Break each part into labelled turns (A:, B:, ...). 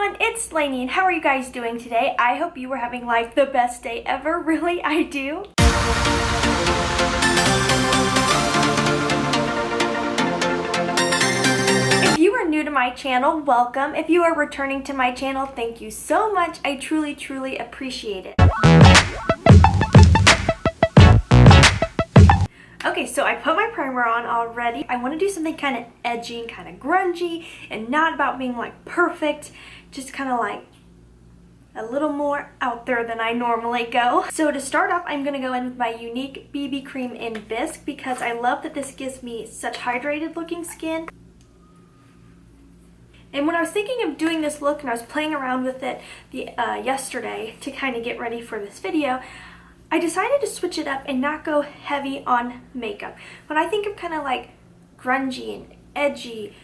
A: everyone, it's Laynie, and how are you guys doing today? I hope you were having like the best day ever. Really, I do. If you are new to my channel, welcome. If you are returning to my channel, thank you so much. I truly appreciate it. Okay, so I put my primer on already. I want to do something kind of edgy and kind of grungy and not about being like perfect, just kind of like a little more out there than I normally go. So to start off, I'm going to go in with my Unique BB Cream in Bisque because I love that this gives me such hydrated looking skin. And when I was thinking of doing this look and I was playing around with it yesterday to kind of get ready for this video, I decided to switch it up and not go heavy on makeup. When I think of kind of like grungy and edgy,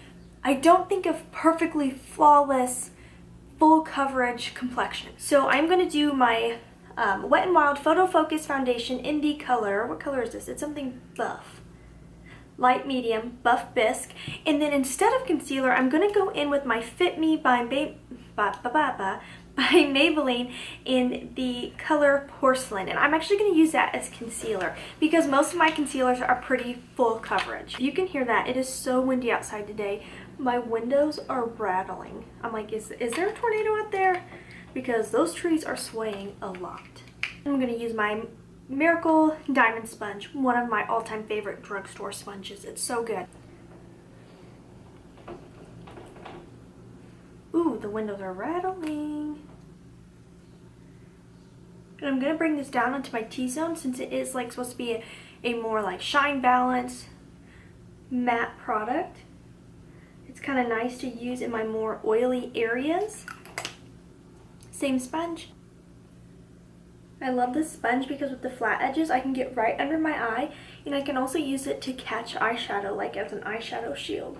A: I don't think of perfectly flawless, full coverage complexion. So I'm going to do my Wet n Wild Photo Focus Foundation in the color, what color is this? It's something buff. Light medium, buff bisque. And then instead of concealer, I'm going to go in with my Fit Me by Maybelline in the color Porcelain, and I'm actually going to use that as concealer because most of my concealers are pretty full coverage. If you can hear that, it is so windy outside today. My windows are rattling. I'm like, is there a tornado out there? Because those trees are swaying a lot. I'm going to use my Miracle Diamond Sponge, one of my all-time favorite drugstore sponges. It's so good. Ooh, the windows are rattling. And I'm going to bring this down onto my T-zone since it is like supposed to be a more like shine balance matte product. It's kind of nice to use in my more oily areas. Same sponge. I love this sponge because with the flat edges I can get right under my eye, and I can also use it to catch eyeshadow like as an eyeshadow shield.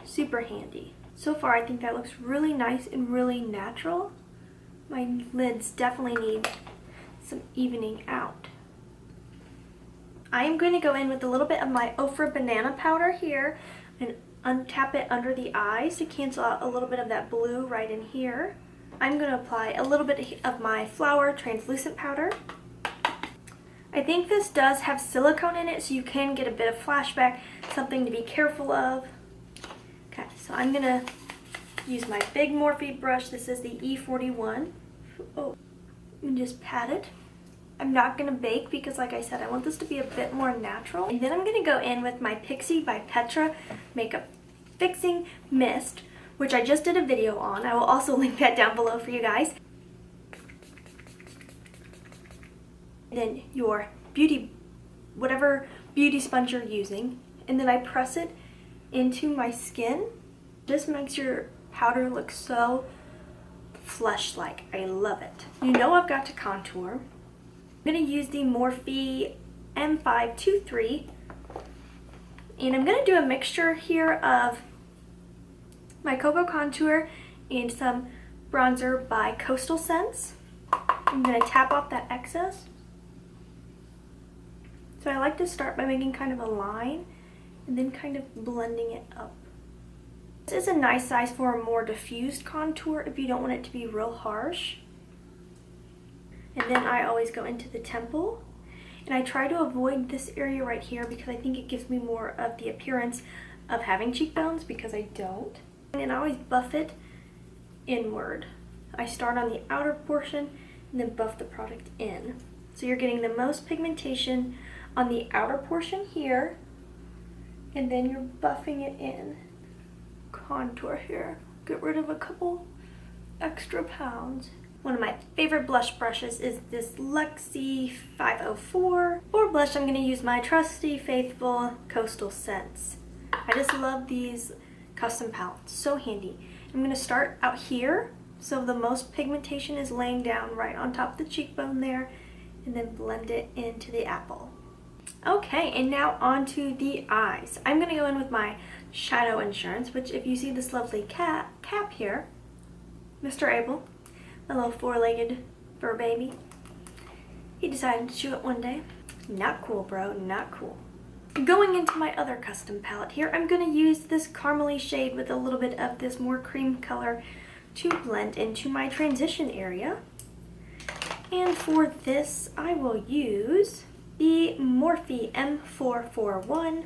A: Super handy. So far, I think that looks really nice and really natural. My lids definitely need some evening out. I am going to go in with a little bit of my Ofra Banana Powder here and untap it under the eyes to cancel out a little bit of that blue right in here. I'm going to apply a little bit of my Flower Translucent Powder. I think this does have silicone in it, so you can get a bit of flashback, something to be careful of. Okay, so I'm going to use my big Morphe brush. This is the E41. Oh, and just pat it. I'm not going to bake because, like I said, I want this to be a bit more natural. And then I'm going to go in with my Pixi by Petra Makeup Fixing Mist, which I just did a video on. I will also link that down below for you guys. And then your whatever beauty sponge you're using, and then I press it into my skin. This makes your powder look so flesh-like. I love it. You know I've got to contour. I'm going to use the Morphe M523, and I'm going to do a mixture here of my Cocoa Contour and some bronzer by Coastal Scents. I'm going to tap off that excess. So I like to start by making kind of a line and then kind of blending it up. This is a nice size for a more diffused contour if you don't want it to be real harsh. And then I always go into the temple, and I try to avoid this area right here because I think it gives me more of the appearance of having cheekbones because I don't. And I always buff it inward. I start on the outer portion and then buff the product in. So you're getting the most pigmentation on the outer portion here, and then you're buffing it in. Contour here. Get rid of a couple extra pounds. One of my favorite blush brushes is this Luxie 504. For blush, I'm going to use my trusty, faithful Coastal Scents. I just love these custom palettes. So handy. I'm going to start out here, so the most pigmentation is laying down right on top of the cheekbone there, and then blend it into the apple. Okay, and now onto the eyes. I'm going to go in with my Shadow Insurance, which if you see this lovely cap here, Mr. Abel, my little four-legged fur baby, he decided to chew it one day. Not cool, bro, not cool. Going into my other custom palette here, I'm going to use this caramely shade with a little bit of this more cream color to blend into my transition area. And for this, I will use the Morphe M441.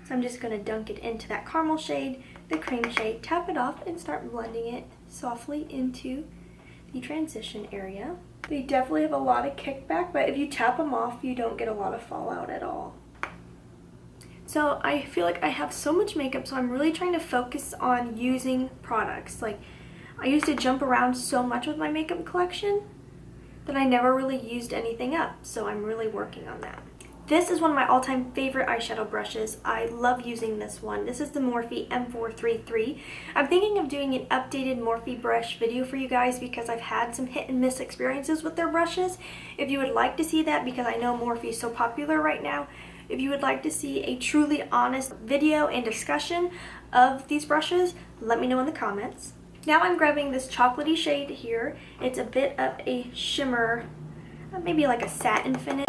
A: So I'm just going to dunk it into that caramel shade, the cream shade, tap it off, and start blending it softly into the transition area. They definitely have a lot of kickback, but if you tap them off, you don't get a lot of fallout at all. So I feel like I have so much makeup, so I'm really trying to focus on using products. Like, I used to jump around so much with my makeup collection that I never really used anything up, so I'm really working on that. This is one of my all-time favorite eyeshadow brushes. I love using this one. This is the Morphe M433. I'm thinking of doing an updated Morphe brush video for you guys because I've had some hit and miss experiences with their brushes. If you would like to see that, because I know Morphe is so popular right now, if you would like to see a truly honest video and discussion of these brushes, let me know in the comments. Now I'm grabbing this chocolatey shade here. It's a bit of a shimmer, maybe like a satin finish.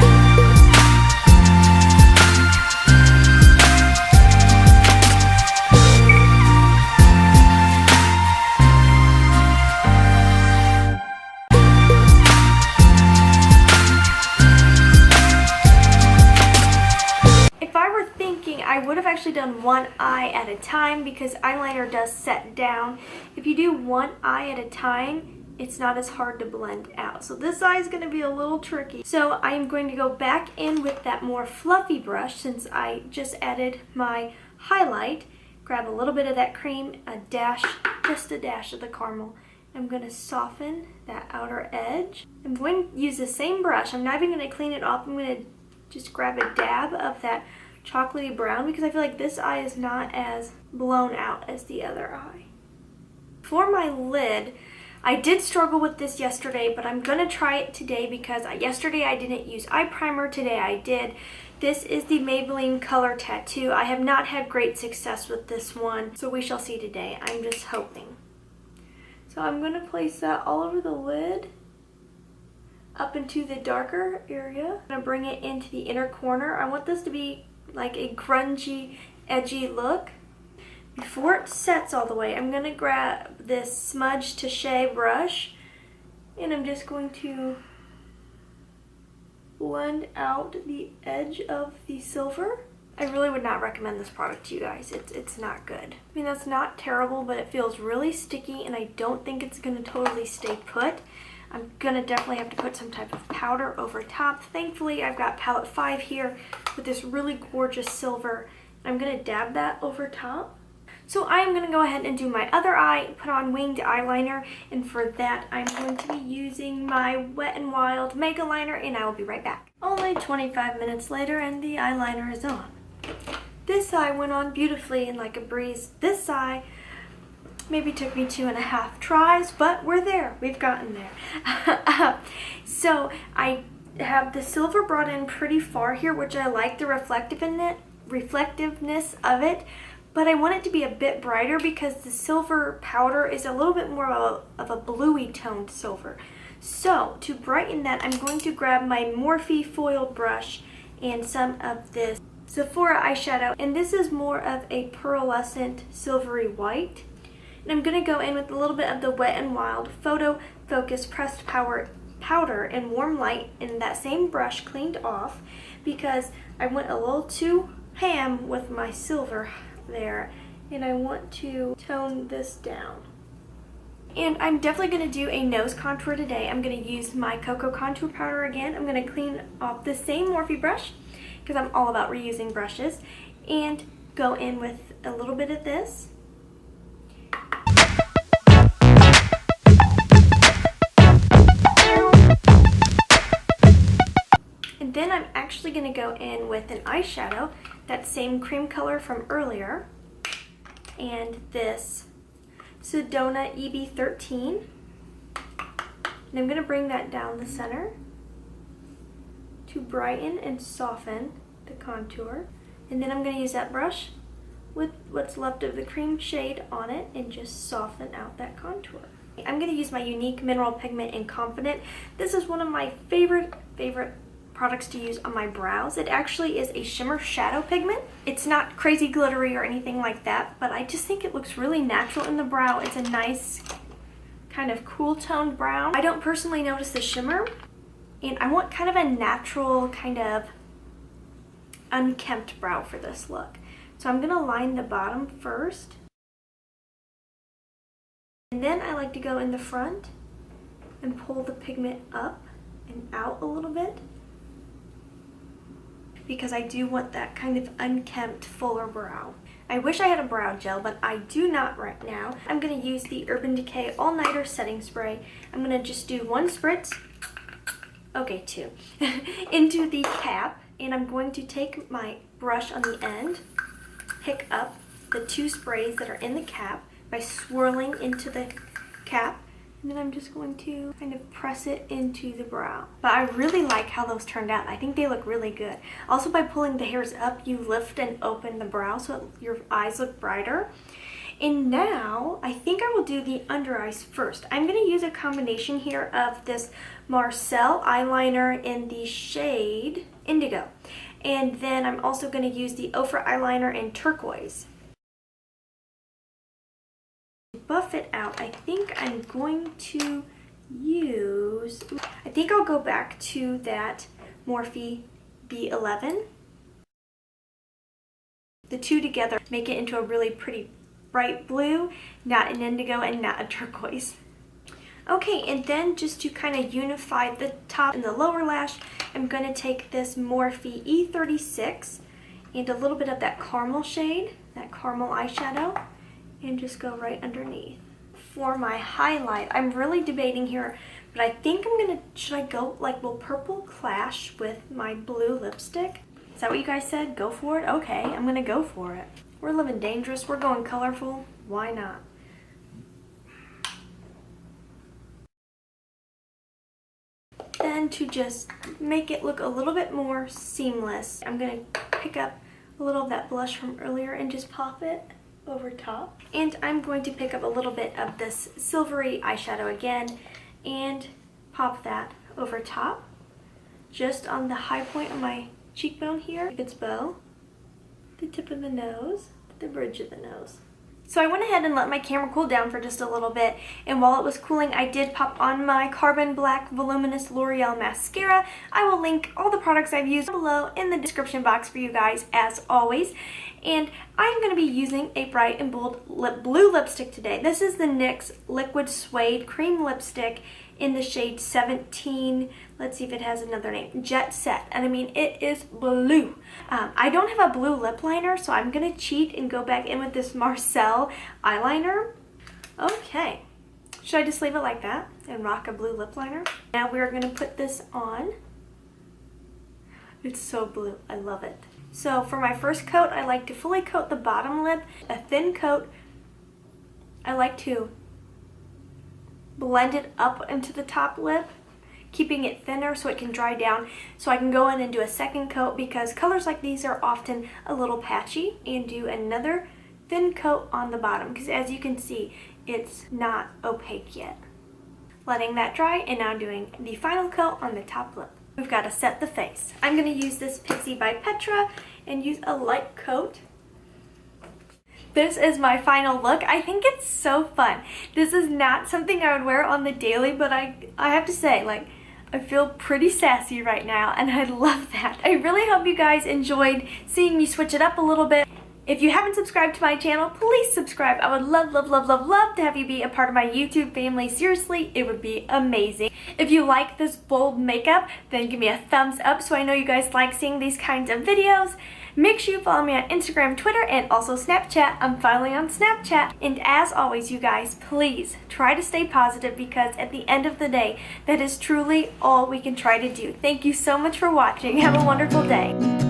A: I would have actually done one eye at a time because eyeliner does set down. If you do one eye at a time, it's not as hard to blend out. So this eye is going to be a little tricky. So I am going to go back in with that more fluffy brush since I just added my highlight. Grab a little bit of that cream, just a dash of the caramel. I'm going to soften that outer edge. I'm going to use the same brush. I'm not even going to clean it off. I'm going to just grab a dab of that chocolatey brown because I feel like this eye is not as blown out as the other eye. For my lid, I did struggle with this yesterday, but I'm gonna try it today because yesterday I didn't use eye primer, today I did. This is the Maybelline Color Tattoo. I have not had great success with this one, so we shall see today. I'm just hoping. So I'm gonna place that all over the lid, up into the darker area. I'm gonna bring it into the inner corner. I want this to be like a grungy, edgy look. Before it sets all the way, I'm going to grab this Smudge Touche brush and I'm just going to blend out the edge of the silver. I really would not recommend this product to you guys. It's not good. I mean, that's not terrible, but it feels really sticky and I don't think it's going to totally stay put. I'm going to definitely have to put some type of powder over top. Thankfully, I've got palette 5 here with this really gorgeous silver. I'm going to dab that over top. So I am going to go ahead and do my other eye, put on winged eyeliner, and for that I'm going to be using my Wet n Wild Mega Liner, and I will be right back. Only 25 minutes later and the eyeliner is on. This eye went on beautifully and like a breeze. This eye maybe took me 2.5 tries, but we're there. We've gotten there. So I have the silver brought in pretty far here, which I like the reflectiveness of it, but I want it to be a bit brighter because the silver powder is a little bit more of a bluey toned silver. So to brighten that, I'm going to grab my Morphe foil brush and some of this Sephora eyeshadow, and this is more of a pearlescent silvery white. And I'm going to go in with a little bit of the Wet n Wild Photo Focus Pressed Powder in Warm Light in that same brush cleaned off because I went a little too ham with my silver there and I want to tone this down. And I'm definitely going to do a nose contour today. I'm going to use my Cocoa Contour Powder again. I'm going to clean off the same Morphe brush because I'm all about reusing brushes and go in with a little bit of this. And then I'm actually going to go in with an eyeshadow, that same cream color from earlier, and this Sedona EB13. And I'm going to bring that down the center to brighten and soften the contour. And then I'm going to use that brush with what's left of the cream shade on it and just soften out that contour. I'm going to use my Unique Mineral Pigment in Confident. This is one of my favorite products to use on my brows. It actually is a shimmer shadow pigment. It's not crazy glittery or anything like that, but I just think it looks really natural in the brow. It's a nice kind of cool toned brown. I don't personally notice the shimmer, and I want kind of a natural, kind of unkempt brow for this look. So I'm gonna line the bottom first. And then I like to go in the front and pull the pigment up and out a little bit, because I do want that kind of unkempt, fuller brow. I wish I had a brow gel, but I do not right now. I'm going to use the Urban Decay All Nighter Setting Spray. I'm going to just do 1 spritz, okay 2, into the cap, and I'm going to take my brush on the end, pick up the 2 sprays that are in the cap by swirling into the cap, and then I'm just going to kind of press it into the brow. But I really like how those turned out. I think they look really good. Also, by pulling the hairs up, you lift and open the brow so your eyes look brighter. And now, I think I will do the under eyes first. I'm going to use a combination here of this Marcel eyeliner in the shade Indigo. And then I'm also going to use the Ofra eyeliner in Turquoise. Buff it out. I think I'm going to use, I think I'll go back to that Morphe B11. The two together make it into a really pretty bright blue, not an indigo and not a turquoise. Okay, and then just to kind of unify the top and the lower lash, I'm going to take this Morphe E36 and a little bit of that caramel shade, that caramel eyeshadow, and just go right underneath. For my highlight, I'm really debating here, but I think I'm gonna, should I go, like, will purple clash with my blue lipstick? Is that what you guys said? Go for it? Okay, I'm gonna go for it. We're living dangerous, we're going colorful, why not? Then to just make it look a little bit more seamless, I'm gonna pick up a little of that blush from earlier and just pop it over top. And I'm going to pick up a little bit of this silvery eyeshadow again and pop that over top, just on the high point of my cheekbone here, its bow, the tip of the nose, the bridge of the nose. So I went ahead and let my camera cool down for just a little bit, and while it was cooling, I did pop on my Carbon Black Voluminous L'Oreal Mascara. I will link all the products I've used below in the description box for you guys, as always. And I'm going to be using a bright and bold blue lipstick today. This is the NYX Liquid Suede Cream Lipstick in the shade 17, let's see if it has another name, Jet Set. And I mean, it is blue. I don't have a blue lip liner, so I'm going to cheat and go back in with this Marcel eyeliner. Okay, should I just leave it like that and rock a blue lip liner? Now we're going to put this on. It's so blue, I love it. So for my first coat, I like to fully coat the bottom lip. A thin coat, I like to blend it up into the top lip, keeping it thinner so it can dry down, so I can go in and do a second coat, because colors like these are often a little patchy, and do another thin coat on the bottom, because as you can see, it's not opaque yet. Letting that dry, and now doing the final coat on the top lip. We've got to set the face. I'm going to use this Pixie by Petra and use a light coat. This is my final look. I think it's so fun. This is not something I would wear on the daily, but I have to say, like, I feel pretty sassy right now, and I love that. I really hope you guys enjoyed seeing me switch it up a little bit. If you haven't subscribed to my channel, please subscribe. I would love, love, love, love, love to have you be a part of my YouTube family. Seriously, it would be amazing. If you like this bold makeup, then give me a thumbs up so I know you guys like seeing these kinds of videos. Make sure you follow me on Instagram, Twitter, and also Snapchat. I'm finally on Snapchat. And as always, you guys, please try to stay positive, because at the end of the day, that is truly all we can try to do. Thank you so much for watching. Have a wonderful day.